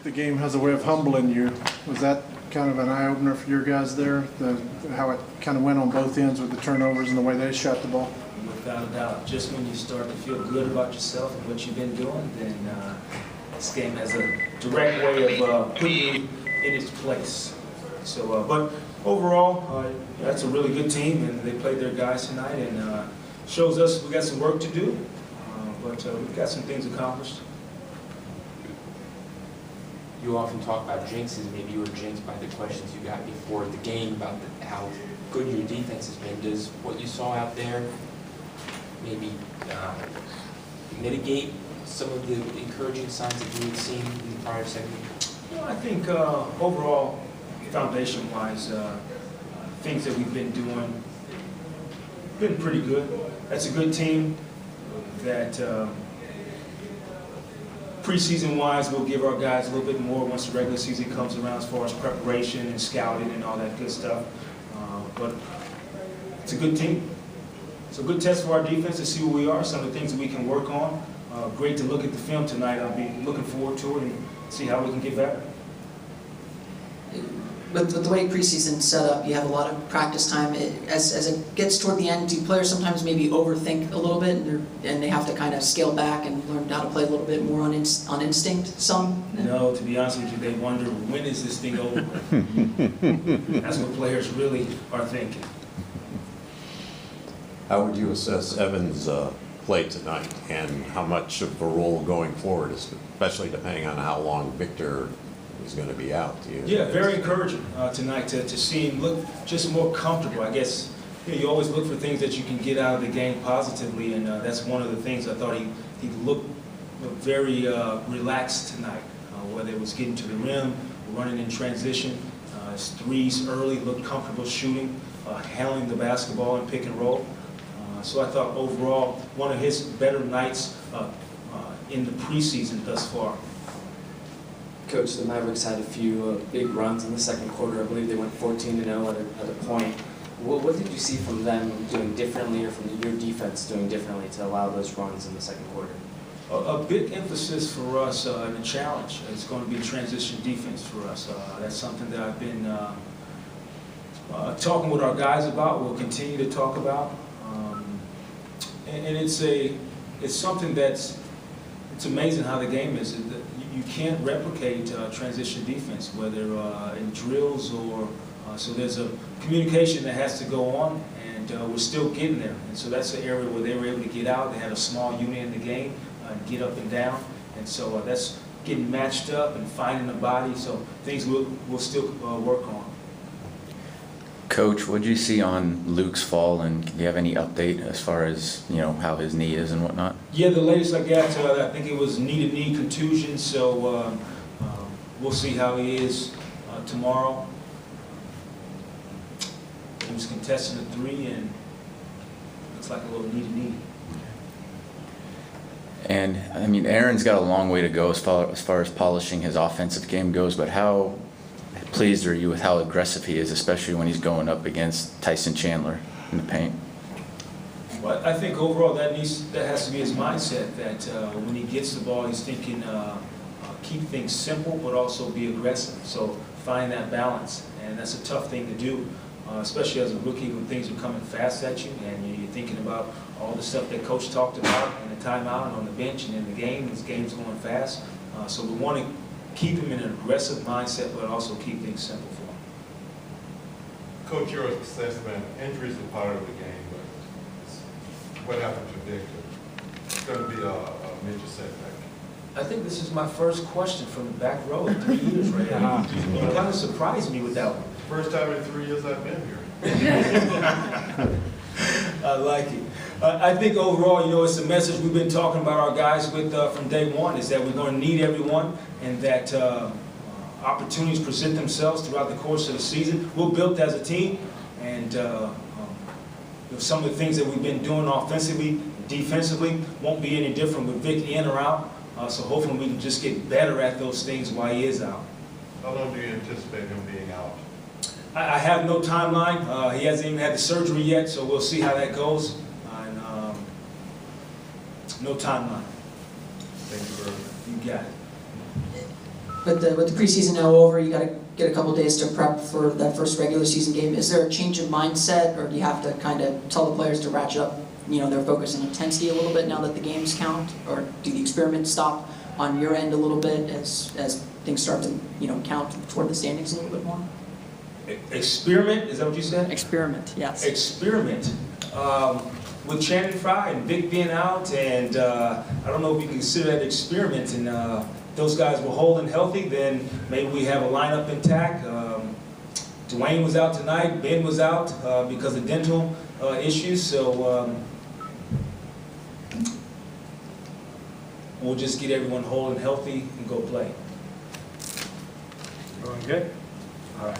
the game has a way of humbling you. Was that kind of an eye-opener for your guys there, how it kind of went on both ends with the turnovers and the way they shot the ball? Without a doubt. Just when you start to feel good about yourself and what you've been doing, then this game has a direct way of putting you in its place. So, but overall, that's a really good team, and they played their guys tonight, and shows us we got some work to do, but we've got some things accomplished. You often talk about jinxes. Maybe you were jinxed by the questions you got before the game about how good your defense has been. Does what you saw out there maybe mitigate some of the encouraging signs that you had seen in the prior segment? Well, I think overall, foundation-wise, things that we've been doing been pretty good. That's a good team that preseason-wise we'll give our guys a little bit more once the regular season comes around as far as preparation and scouting and all that good stuff. But it's a good team. It's a good test for our defense to see where we are, some of the things that we can work on. Great to look at the film tonight. I'll be looking forward to it and see how we can get better. With the way preseason set up, you have a lot of practice time. As it gets toward the end, do players sometimes maybe overthink a little bit, and they have to kind of scale back and learn how to play a little bit more on instinct? Some? No, to be honest with you, they wonder, when is this thing over? That's what players really are thinking. How would you assess Evans' play tonight, and how much of a role going forward, especially depending on how long Victor is going to be out? Yeah, very encouraging tonight to see him look just more comfortable. I guess you always look for things that you can get out of the game positively, and that's one of the things. I thought he looked very relaxed tonight, whether it was getting to the rim, running in transition, his threes early, looked comfortable shooting, handling the basketball and pick and roll. So I thought overall one of his better nights in the preseason thus far. Coach, the Mavericks had a few big runs in the second quarter. I believe they went 14-0 at a point. What did you see from them doing differently, or from your defense doing differently to allow those runs in the second quarter? A big emphasis for us and a challenge is going to be transition defense for us. That's something that I've been talking with our guys about. We'll continue to talk about. And it's something it's amazing how the game is. You can't replicate transition defense, whether in drills or so there's a communication that has to go on, and we're still getting there. And so that's the area where they were able to get out. They had a small unit in the game and get up and down, and so that's getting matched up and finding the body. So things we'll still work on. Coach, what did you see on Luke's fall, and do you have any update as far as how his knee is and whatnot? Yeah, the latest I got, I think it was knee-to-knee contusion, so we'll see how he is tomorrow. He was contesting a three, and looks like a little knee-to-knee. And I mean, Aaron's got a long way to go as far as polishing his offensive game goes, but how pleased are you with how aggressive he is, especially when he's going up against Tyson Chandler in the paint? Well, I think overall that has to be his mindset, that when he gets the ball, he's thinking keep things simple but also be aggressive. So find that balance, and that's a tough thing to do, especially as a rookie when things are coming fast at you, and you're thinking about all the stuff that Coach talked about in the timeout and on the bench and in the game. This game's going fast, so we want to keep him in an aggressive mindset, but also keep things simple for him. Coach, your assessment, injuries are part of the game, but what happened to Victor? It's going to be a major setback. I think this is my first question from the back row in 3 years right now. You kind of surprised me with that one. First time in 3 years I've been here. I like it. I think overall, it's a message we've been talking about our guys with from day one, is that we're going to need everyone, and that opportunities present themselves throughout the course of the season. We're built as a team, and some of the things that we've been doing offensively, defensively, won't be any different with Vic in or out. So hopefully we can just get better at those things while he is out. How long do you anticipate him being out? I have no timeline. He hasn't even had the surgery yet, so we'll see how that goes. No timeline. Thank you very much. You got it. with the preseason now over, you gotta get a couple days to prep for that first regular season game. Is there a change of mindset, or do you have to kind of tell the players to ratchet up, their focus and intensity a little bit now that the games count? Or do the experiments stop on your end a little bit as things start to, count toward the standings a little bit more? Experiment, is that what you said? Experiment, yes. Experiment. With Channing Frye and Vic being out, and I don't know if you can consider that experiment, and those guys were holding healthy, then maybe we have a lineup intact. Dwayne was out tonight, Ben was out because of dental issues, so we'll just get everyone whole and healthy and go play. Going good? All right.